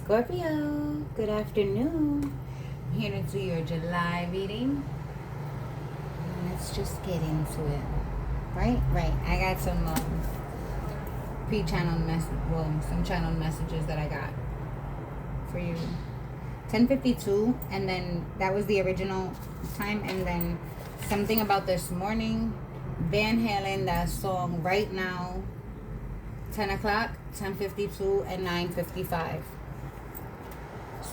Scorpio, good afternoon. I'm here to do your July reading. Let's just get into it. Right. I got some some channel messages that I got for you. 10:52, and then that was the original time, and then something about this morning. Van Halen, that song Right Now, 10 o'clock, 10:52, and 9:55.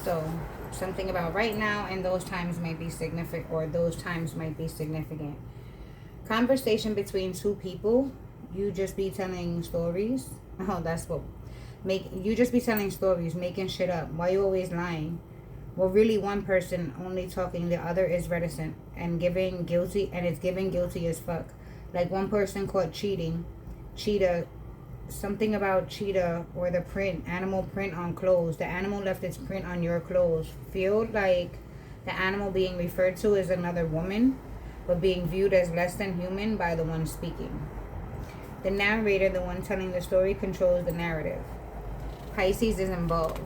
So something about right now, and those times might be significant, or those times might be significant. Conversation between two people. You just be telling stories. Oh, that's what you just be telling stories, making shit up. Why you always lying? Well, really, one person only talking, the other is reticent and giving guilty, and it's giving guilty as fuck. Like one person caught cheating, cheetah. Something about cheetah or the animal print on clothes. The animal left its print on your clothes. Feel like the animal being referred to is another woman, but being viewed as less than human by the one speaking. The narrator, the one telling the story, controls the narrative. Pisces is involved.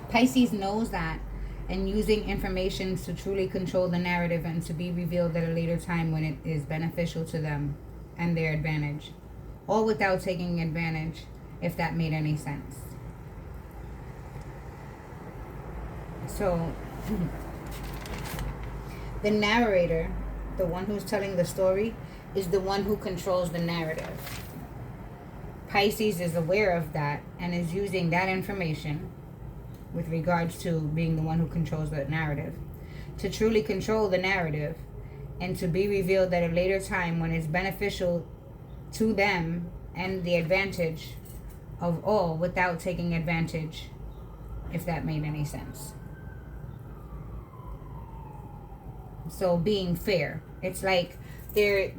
Pisces knows that, and using information to truly control the narrative and to be revealed at a later time when it is beneficial to them and their advantage. All without taking advantage, if that made any sense. So, the narrator, the one who's telling the story, is the one who controls the narrative. Pisces is aware of that and is using that information with regards to being the one who controls the narrative to truly control the narrative and to be revealed at a later time when it's beneficial to them and the advantage of all without taking advantage, if that made any sense. So being fair, it's like they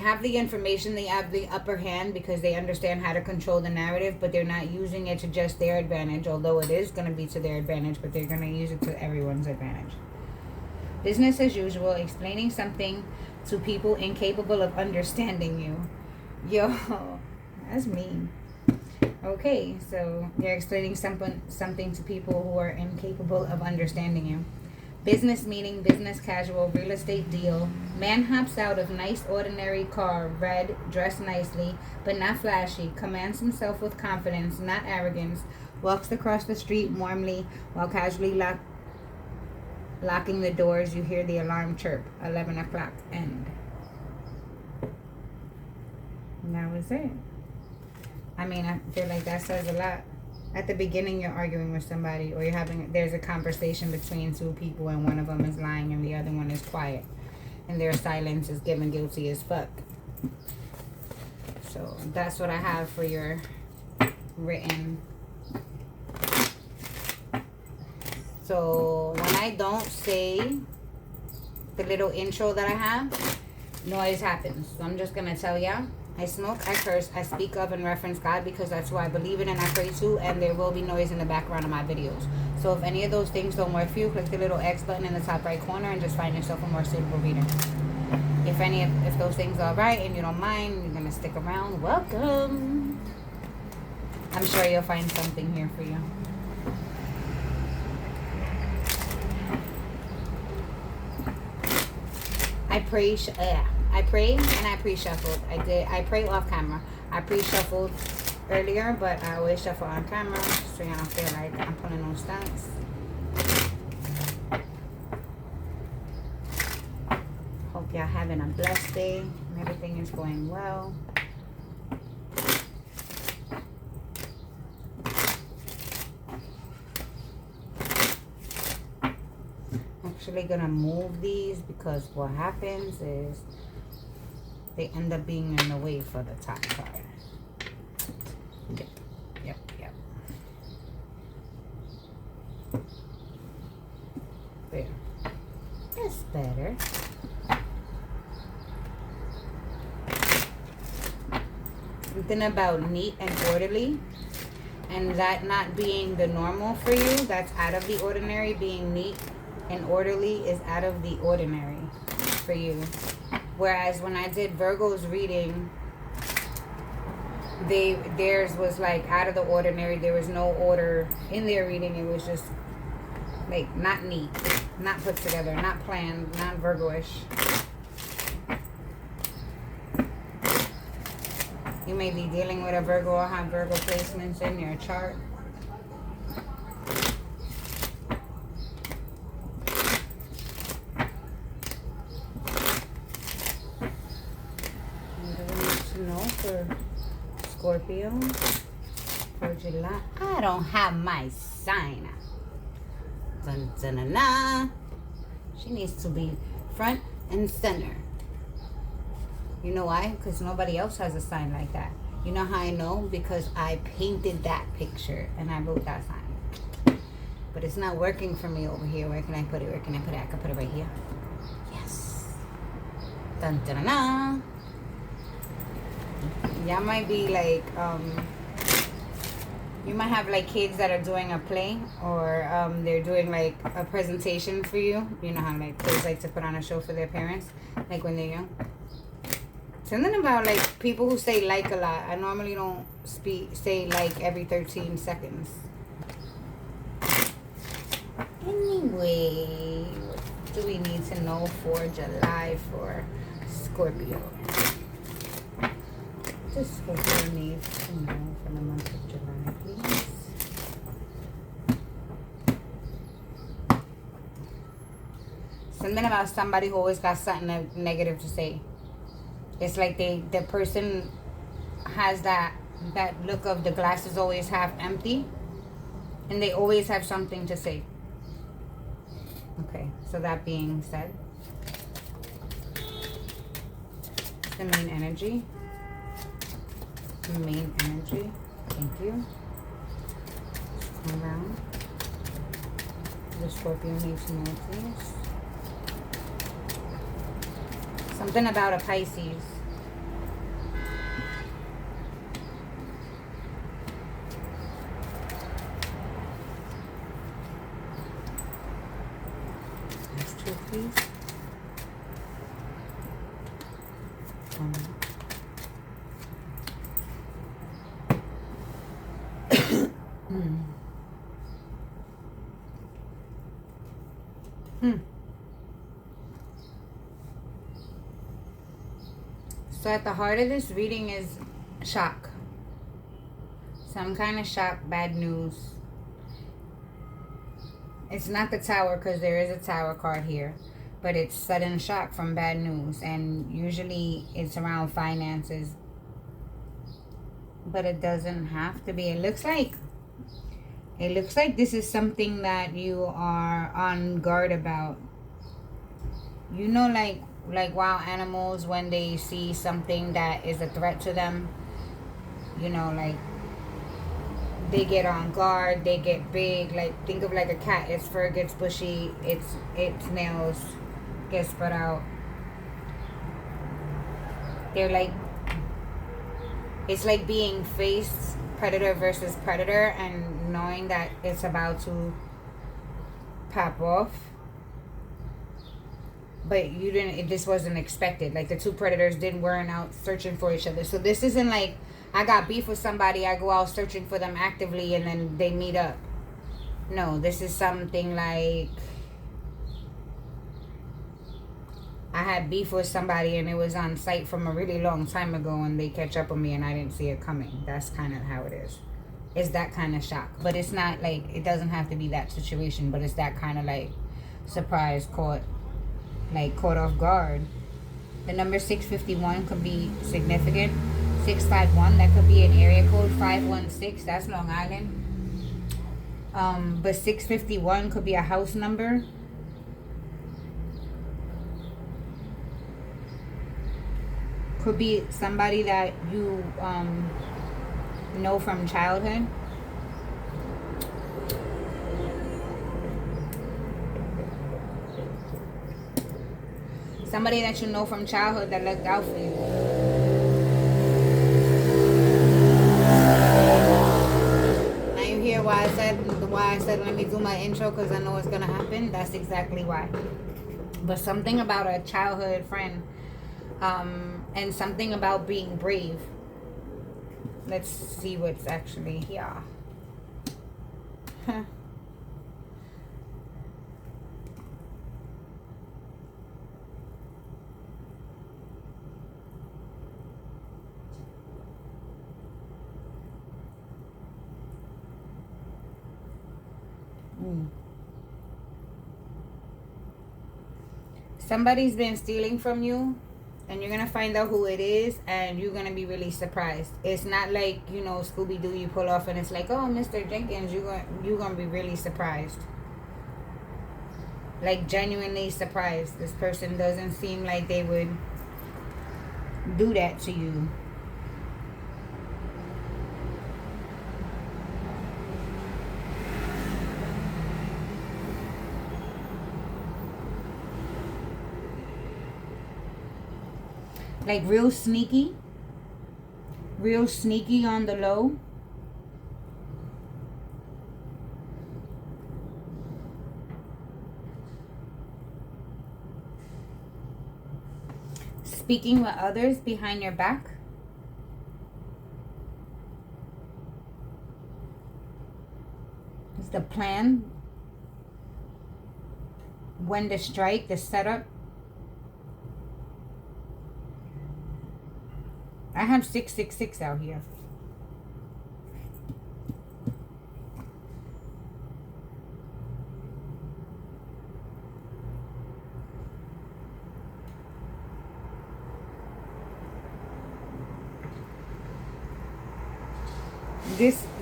have the information, they have the upper hand because they understand how to control the narrative, but they're not using it to just their advantage, although it is going to be to their advantage, but they're going to use it to everyone's advantage. Business as usual, explaining something to people incapable of understanding you. Yo, that's mean. Okay, so you're explaining something to people who are incapable of understanding you. Business meeting, business casual, real estate deal. Man hops out of nice ordinary car, red, dressed nicely, but not flashy. Commands himself with confidence, not arrogance. Walks across the street warmly while casually locking the doors. You hear the alarm chirp. 11 o'clock end. And that was it. I mean, I feel like that says a lot. At the beginning, you're arguing with somebody, or there's a conversation between two people, and one of them is lying and the other one is quiet, and their silence is giving guilty as fuck. So that's what I have for your written. So when I don't say the little intro that I have, noise happens. So I'm just gonna tell ya. I smoke, I curse, I speak of and reference God because that's who I believe in and I pray to, and there will be noise in the background of my videos. So if any of those things don't work for you, click the little X button in the top right corner and just find yourself a more suitable reader. If those things are right and you don't mind, you're gonna stick around, welcome. I'm sure you'll find something here for you. I prayed and I pre-shuffled. I pray off camera. I pre-shuffled earlier, but I always shuffle on camera so y'all don't feel like I'm pulling no stunts. Hope y'all having a blessed day and everything is going well. Actually gonna move these because what happens is they end up being in the way for the top card. Yep. There. That's better. Something about neat and orderly, and that not being the normal for you. That's out of the ordinary. Being neat and orderly is out of the ordinary for you. Whereas when I did Virgo's reading, theirs was like out of the ordinary. There was no order in their reading. It was just like not neat, not put together, not planned, not Virgo-ish. You may be dealing with a Virgo or have Virgo placements in your chart. For Scorpio for July. I don't have my sign. Dun, dun, dun, dun. She needs to be front and center. You know why? Because nobody else has a sign like that. You know how I know? Because I painted that picture and I wrote that sign. But it's not working for me over here. Where can I put it? Where can I put it? I can put it right here. Yes. Dun, dun, dun, dun. Y'all might be like, you might have like kids that are doing a play or they're doing like a presentation for you. You know how like kids like to put on a show for their parents, like when they're young. Something about like people who say like a lot. I normally don't say like every 13 seconds. Anyway, what do we need to know for July for Scorpio? What does Scorpio need to know for the month of July, please? Something about somebody who always got something negative to say. It's like the person has that look of the glass is always half empty, and they always have something to say. Okay, so that being said, the main energy. Main energy. Thank you. Come around. The Scorpio needs to know, please. Something about a Pisces. That's two, please. So at the heart of this reading is shock. Some kind of shock, bad news. It's not the Tower because there is a Tower card here. But it's sudden shock from bad news. And usually it's around finances. But it doesn't have to be. It looks like this is something that you are on guard about. You know, like wild animals, when they see something that is a threat to them, you know, like they get on guard, they get big. Like think of like a cat, its fur gets bushy, its nails get spread out. They're like, it's like being faced, predator versus predator, and knowing that it's about to pop off. But you didn't, this wasn't expected. Like the two predators weren't out searching for each other. So this isn't like I got beef with somebody, I go out searching for them actively and then they meet up. No, this is something like I had beef with somebody and it was on site from a really long time ago and they catch up with me and I didn't see it coming. That's kind of how it is. It's that kind of shock. But it's not like, it doesn't have to be that situation, but it's that kind of like surprise, caught off guard. The number 651 could be significant. 651, that could be an area code. 516, that's Long Island. But 651 could be a house number. Could be somebody that you know from childhood. Somebody that you know from childhood that looked out for you. Now you hear why I said let me do my intro, because I know it's gonna happen. That's exactly why. But something about a childhood friend, and something about being brave. Let's see what's actually here. Huh. Somebody's been stealing from you, and you're gonna find out who it is, and you're gonna be really surprised. It's not like, you know, Scooby-Doo, you pull off and it's like, oh, Mr. Jenkins. You're gonna be really surprised, like genuinely surprised. This person doesn't seem like they would do that to you. Like real sneaky on the low. Speaking with others behind your back. It's the plan, when to strike, the setup. I have 666 out here.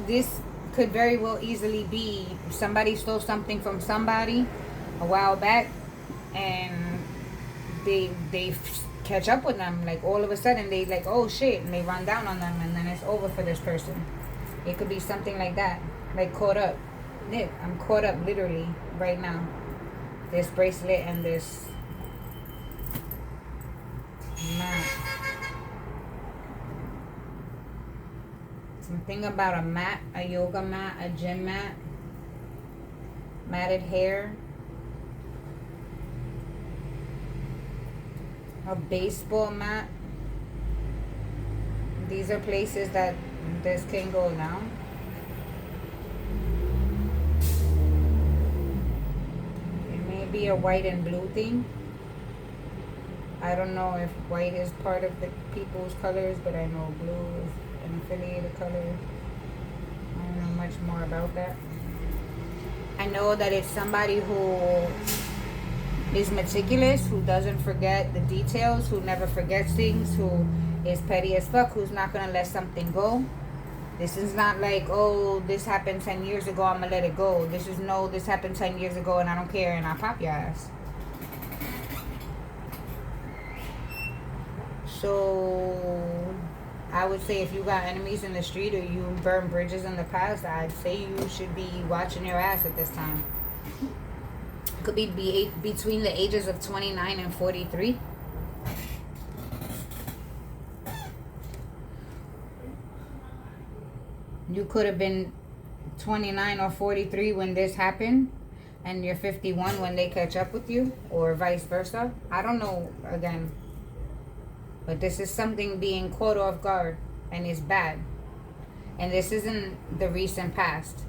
This could very well easily be somebody stole something from somebody a while back, and they catch up with them, like all of a sudden they like, oh shit, and they run down on them, and then it's over for this person. It could be something like that, like caught up. Nick, I'm caught up literally right now. This bracelet and this mat. Something about a mat, a yoga mat, a gym mat, matted hair, a baseball mat. These are places that this can go down. It may be a white and blue thing. I don't know if white is part of the people's colors, but I know blue is an affiliated color. I don't know much more about that. I know that it's somebody who is meticulous, who doesn't forget the details, who never forgets things, who is petty as fuck, who's not gonna let something go. This is not like, oh, this happened 10 years ago, I'm gonna let it go. This is, no, this happened 10 years ago and I don't care, and I'll pop your ass. So I would say if you got enemies in the street or you burn bridges in the past, I'd say you should be watching your ass at this time. Could be between the ages of 29 and 43. You could have been 29 or 43 when this happened, and you're 51 when they catch up with you, or vice versa. I don't know, again. But this is something being caught off guard, and it's bad. And this isn't the recent past.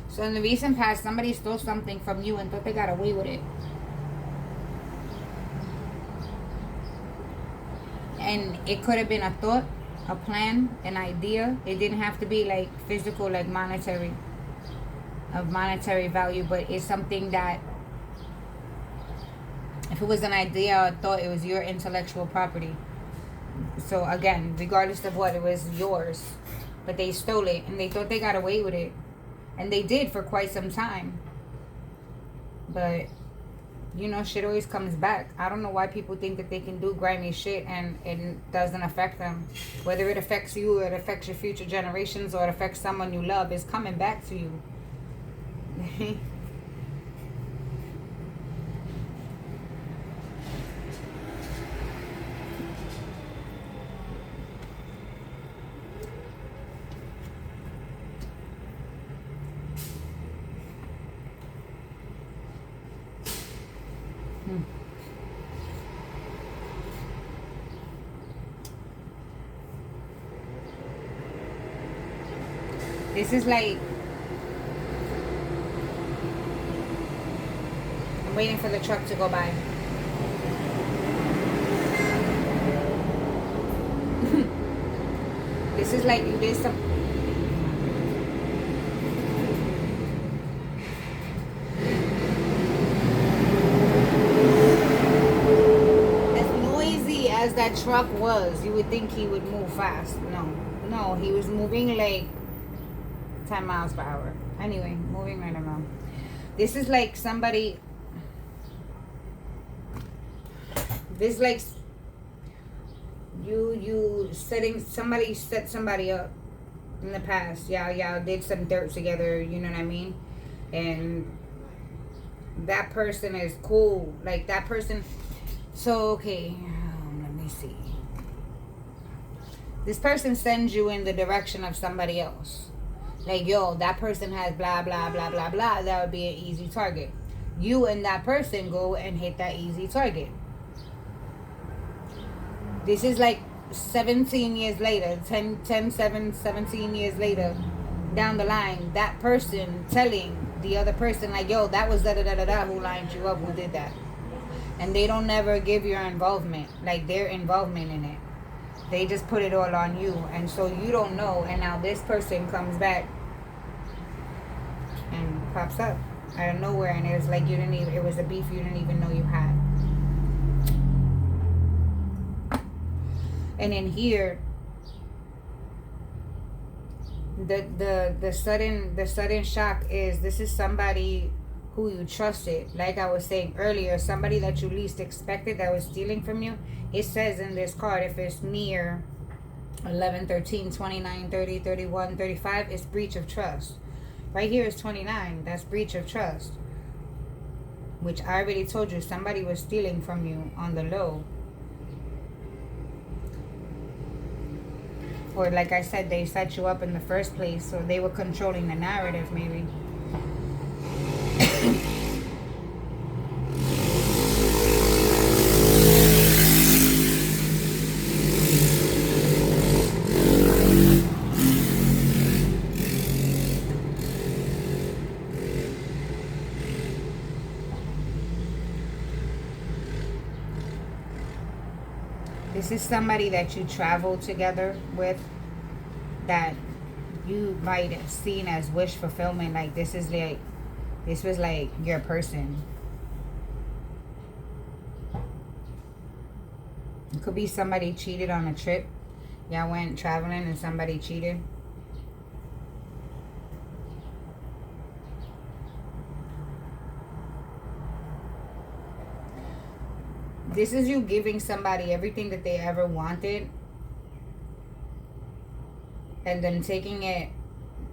So in the recent past, somebody stole something from you and thought they got away with it. And it could have been a thought, a plan, an idea. It didn't have to be like physical, like monetary, of monetary value, but it's something that, if it was an idea or a thought, it was your intellectual property. So again, regardless of what, it was yours. But they stole it and they thought they got away with it. And they did for quite some time. But, you know, shit always comes back. I don't know why people think that they can do grimy shit and it doesn't affect them. Whether it affects you or it affects your future generations or it affects someone you love, it's coming back to you. This is like, I'm waiting for the truck to go by. This is like you did some. As noisy as that truck was, you would think he would move fast. No, he was moving like 10 miles per hour. Anyway, moving right around. This is like somebody. This like you setting somebody set somebody up in the past. Y'all did some dirt together. You know what I mean? And that person is cool. Like that person. So okay, let me see. This person sends you in the direction of somebody else. Like, yo, that person has blah, blah, blah, blah, blah. That would be an easy target. You and that person go and hit that easy target. This is like 17 years later, 17 years later, down the line, that person telling the other person, like, yo, that was da-da-da-da-da who lined you up, who did that. And they don't never give your involvement, like their involvement in it. They just put it all on you. And so you don't know. And now this person comes back and pops up out of nowhere. And it's like you didn't even, it was a beef you didn't even know you had. And in here, the sudden shock is this is somebody who you trusted. Like I was saying earlier, somebody that you least expected that was stealing from you. It says in this card, if it's near 11, 13, 29, 30, 31, 35, it's breach of trust. Right here is 29. That's breach of trust. Which I already told you, somebody was stealing from you on the low. Or like I said, they set you up in the first place, so they were controlling the narrative maybe. This is somebody that you travel together with, that you might have seen as wish fulfillment. Like this was like your person. It could be somebody cheated on a trip. Y'all went traveling and somebody cheated. This is you giving somebody everything that they ever wanted. And then taking it,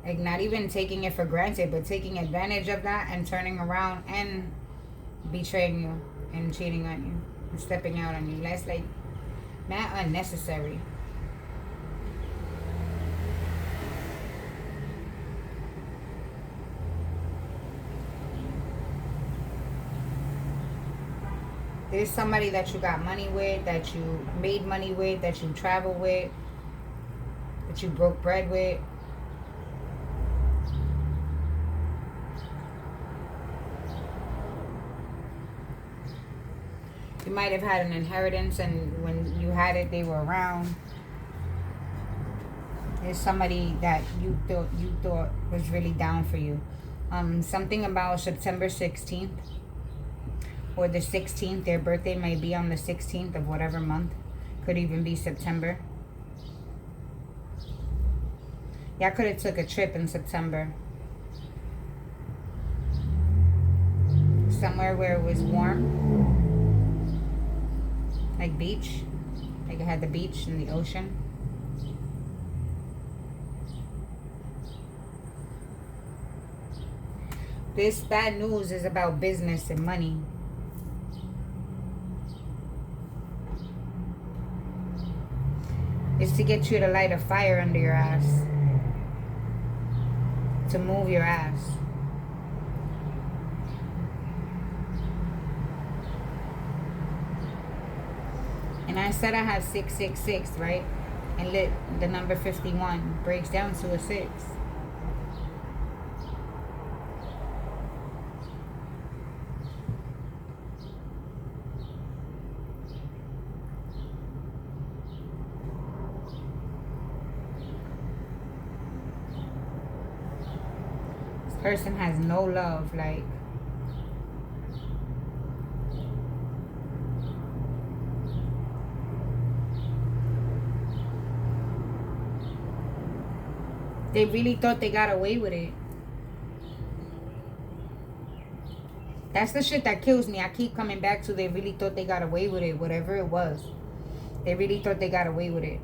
like not even taking it for granted, but taking advantage of that and turning around and betraying you and cheating on you and stepping out on you. That's like not unnecessary. There's somebody that you got money with, that you made money with, that you travel with, that you broke bread with. You might have had an inheritance, and when you had it, they were around. There's somebody that you thought was really down for you. Something about September 16th. Or the 16th, their birthday may be on the 16th of whatever month. Could even be September. Y'all could have took a trip in September. Somewhere where it was warm. Like beach. Like it had the beach and the ocean. This bad news is about business and money. Is to get you to light a fire under your ass. To move your ass. And I said I have 666, right? And the number 51 breaks down to a 6. This person has no love, like, they really thought they got away with it. That's the shit that kills me. I keep coming back to they really thought they got away with it. Whatever it was. They really thought they got away with it.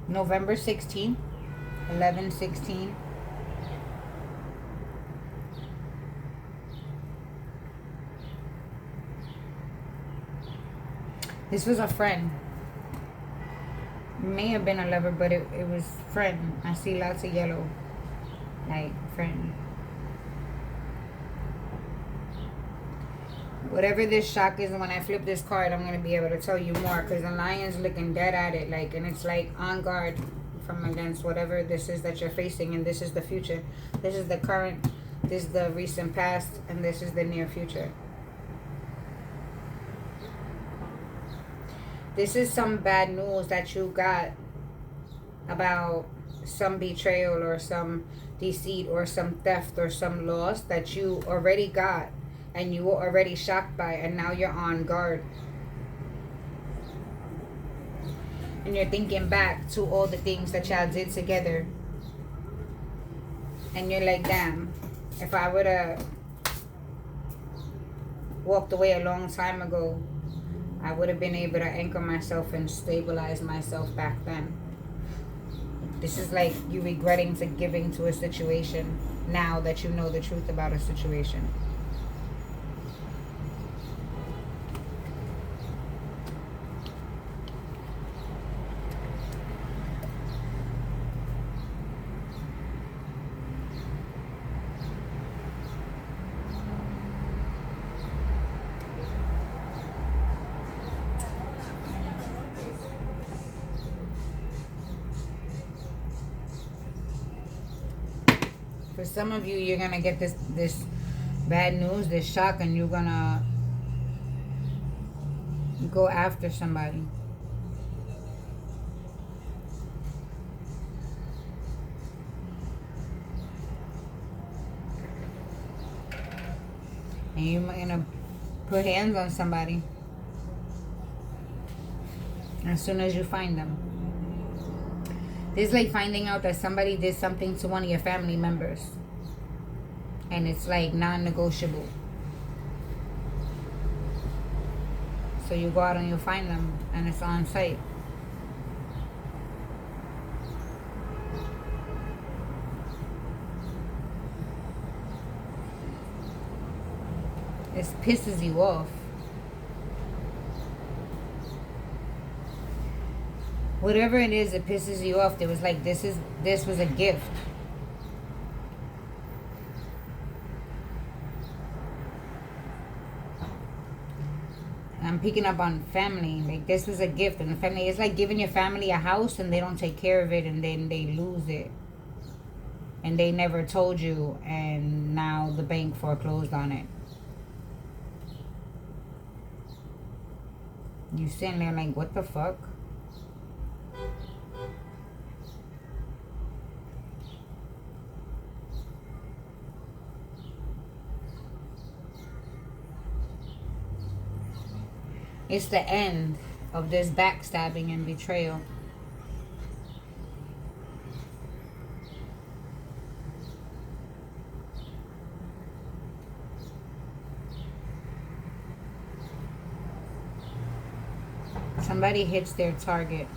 November 16th. 11/16. This was a friend. May have been a lover, but it was friend. I see lots of yellow. Like, friend. Whatever this shock is, when I flip this card, I'm going to be able to tell you more. Because the lion's looking dead at it. Like, and it's like on guard from against whatever this is that you're facing. And this is the future. This is the current. This is the recent past. And this is the near future. This is some bad news that you got about some betrayal or some deceit or some theft or some loss that you already got and you were already shocked by, and now you're on guard. And you're thinking back to all the things that y'all did together. And you're like, damn, if I would have walked away a long time ago, I would have been able to anchor myself and stabilize myself back then. This is like you regretting to giving to a situation now that you know the truth about a situation. For some of you, you're going to get this bad news, this shock, and you're going to go after somebody. And you're going to put hands on somebody as soon as you find them. This is like finding out that somebody did something to one of your family members. And it's like non-negotiable. So you go out and you find them and it's on site. This pisses you off. Whatever it is, it pisses you off. It was like this was a gift. I'm picking up on family. Like this was a gift, and the family. It's like giving your family a house and they don't take care of it, and then they lose it, and they never told you, and now the bank foreclosed on it. You sitting there like, what the fuck? It's the end of this backstabbing and betrayal. Somebody hits their target.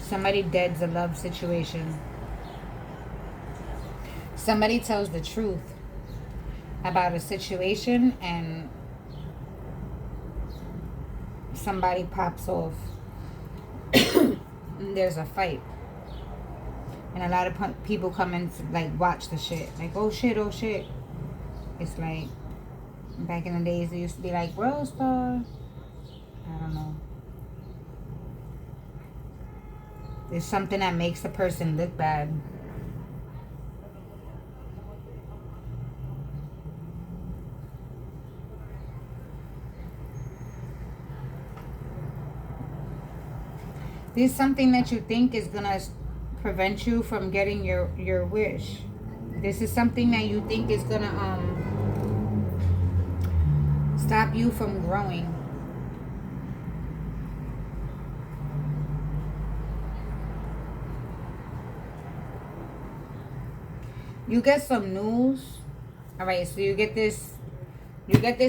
Somebody deads a love situation. Somebody tells the truth about a situation and somebody pops off. And there's a fight. And a lot of people come and like watch the shit. Like, oh shit, oh shit. It's like, back in the days, it used to be like, World Star. I don't know. There's something that makes the person look bad. There's something that you think is gonna prevent you from getting your wish. This is something that you think is gonna stop you from growing. You get some news. All right, so you get this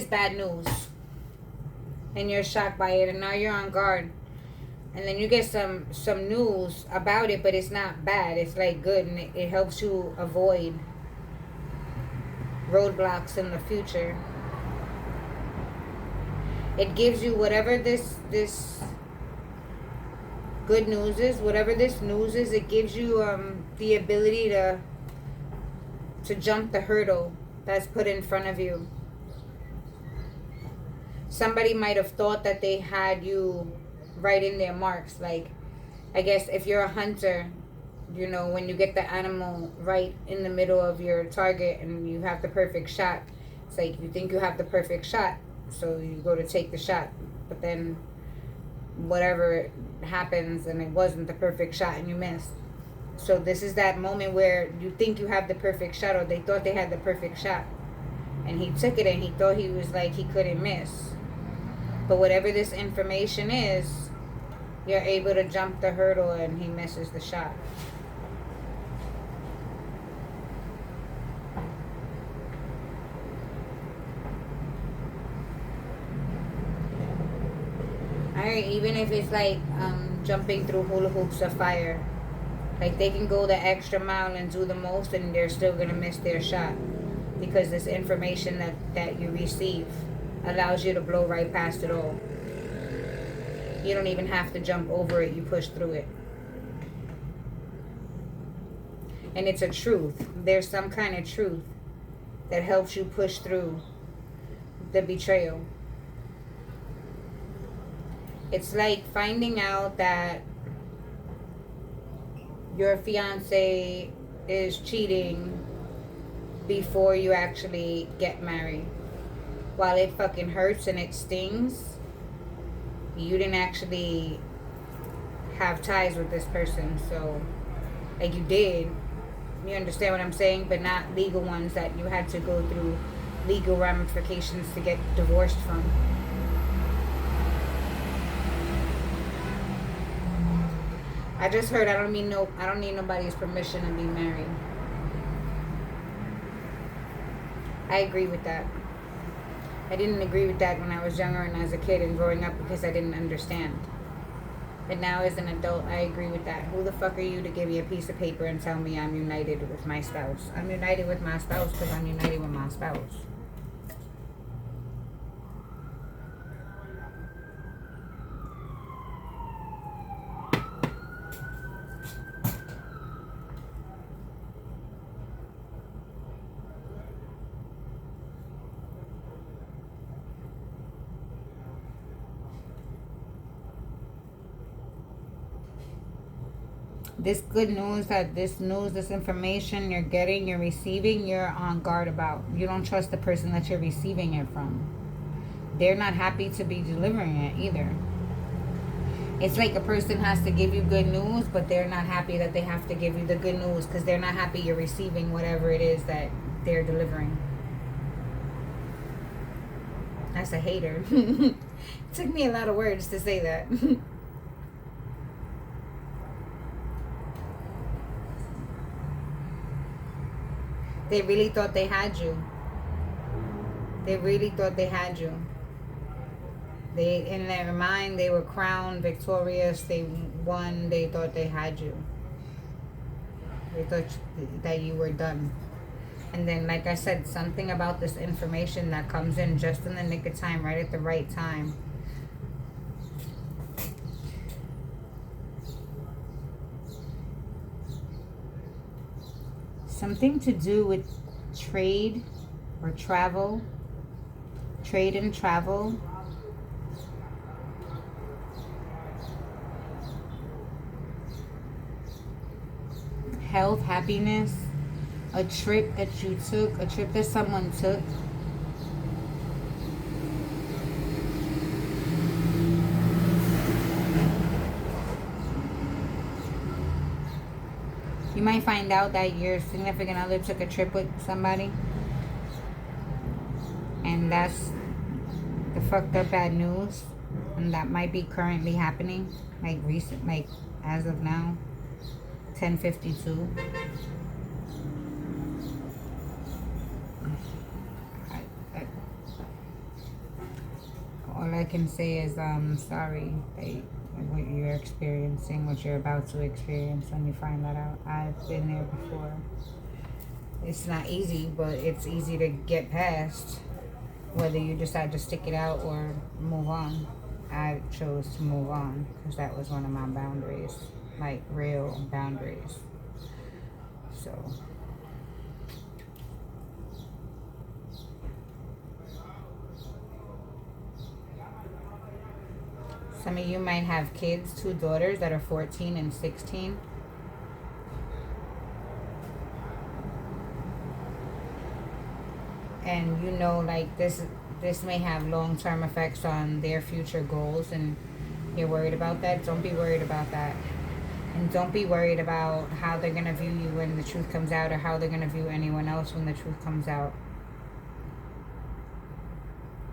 bad news, and you're shocked by it, and now you're on guard. And then you get some news about it, but it's not bad. It's like good, and it helps you avoid roadblocks in the future. It gives you whatever this good news is, whatever this news is. It gives you the ability to jump the hurdle that's put in front of you. Somebody might have thought that they had you right in their marks. Like, I guess if you're a hunter, you know, when you get the animal right in the middle of your target and you have the perfect shot, it's like you think you have the perfect shot, so you go to take the shot, but then whatever happens and it wasn't the perfect shot and you missed. So this is that moment where you think you have the perfect shot, or they thought they had the perfect shot, and he took it and he thought he was like he couldn't miss. But whatever this information is, you're able to jump the hurdle and he misses the shot. Alright, even if it's like jumping through hula hoops of fire. Like, they can go the extra mile and do the most, and they're still going to miss their shot. Because this information that you receive allows you to blow right past it all. You don't even have to jump over it. You push through it. And it's a truth. There's some kind of truth that helps you push through the betrayal. It's like finding out that your fiance is cheating before you actually get married. While it fucking hurts and it stings, you didn't actually have ties with this person. So, like, you did. You understand what I'm saying? But not legal ones that you had to go through legal ramifications to get divorced from. I just heard I don't need nobody's permission to be married. I agree with that. I didn't agree with that when I was younger and as a kid and growing up because I didn't understand. But now as an adult, I agree with that. Who the fuck are you to give me a piece of paper and tell me I'm united with my spouse? I'm united with my spouse because I'm united with my spouse. This good news, this information you're getting, you're receiving, you're on guard about. You don't trust the person that you're receiving it from. They're not happy to be delivering it either. It's like a person has to give you good news, but they're not happy that they have to give you the good news because they're not happy you're receiving whatever it is that they're delivering. That's a hater. It took me a lot of words to say that. They really thought they had you. They really thought they had you. They, in their mind, they were crowned victorious. They won. They thought they had you. They thought that you were done. And then, like I said, something about this information that comes in just in the nick of time, right at the right time. something to do with trade or travel. Trade and travel. Health, happiness. A trip that you took. A trip that someone took. You might find out that your significant other took a trip with somebody. And that's the fucked up bad news. And that might be currently happening. Like recent, like as of now. 10:52. All I can say is sorry that what you're experiencing, what you're about to experience when you find that out. I've been there before. It's not easy, but it's easy to get past, whether you decide to stick it out or move on. I chose to move on because that was one of my boundaries, like real boundaries. So some of you might have kids, 2 daughters that are 14 and 16. And you know, like this may have long-term effects on their future goals, and you're worried about that. Don't be worried about that. And don't be worried about how they're going to view you when the truth comes out, or how they're going to view anyone else when the truth comes out.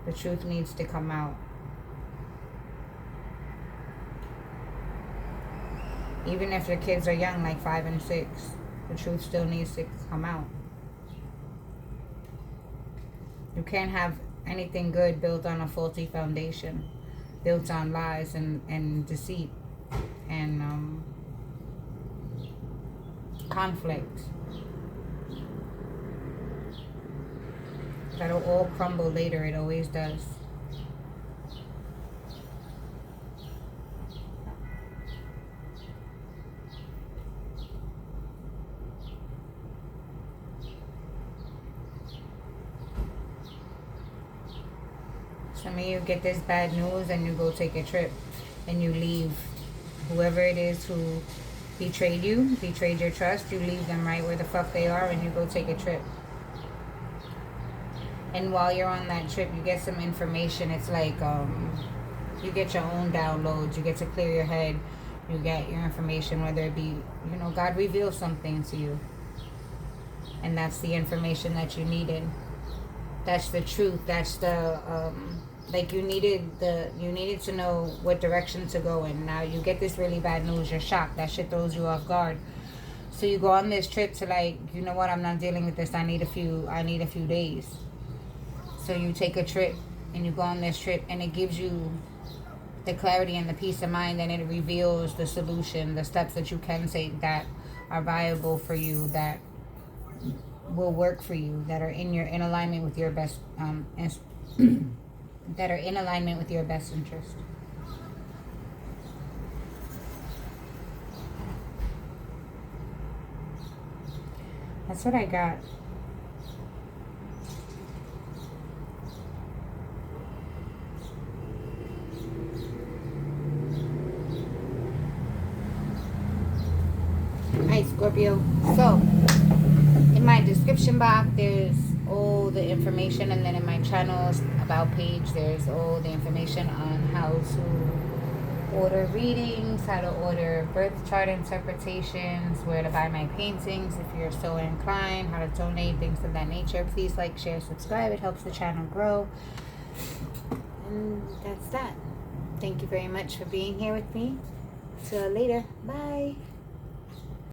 The truth needs to come out. Even if your kids are young, like 5 and 6, the truth still needs to come out. You can't have anything good built on a faulty foundation, built on lies and deceit and conflict. That'll all crumble later. It always does. Some of you get this bad news and you go take a trip and you leave whoever it is who betrayed you, betrayed your trust. You leave them right where the fuck they are and you go take a trip. And while you're on that trip, you get some information. It's like you get your own downloads. You get to clear your head. You get your information, whether it be, you know, God reveals something to you. And that's the information that you needed. That's the truth. That's the like you needed to know what direction to go in. Now you get this really bad news, you're shocked. That shit throws you off guard. So you go on this trip to, like, you know what, I'm not dealing with this. I need a few days. So you take a trip and you go on this trip, and it gives you the clarity and the peace of mind, and it reveals the solution, the steps that you can take that are viable for you, that will work for you, that are in alignment with your best that are in alignment with your best interest. That's what I got. Hi, Scorpio. So in my description box there's all the information, and then in my channel's about page there's all the information on how to order readings, how to order birth chart interpretations, where to buy my paintings if you're so inclined, how to donate, things of that nature. Please like, share, subscribe. It helps the channel grow. And that's that. Thank you very much for being here with me. Till later. Bye.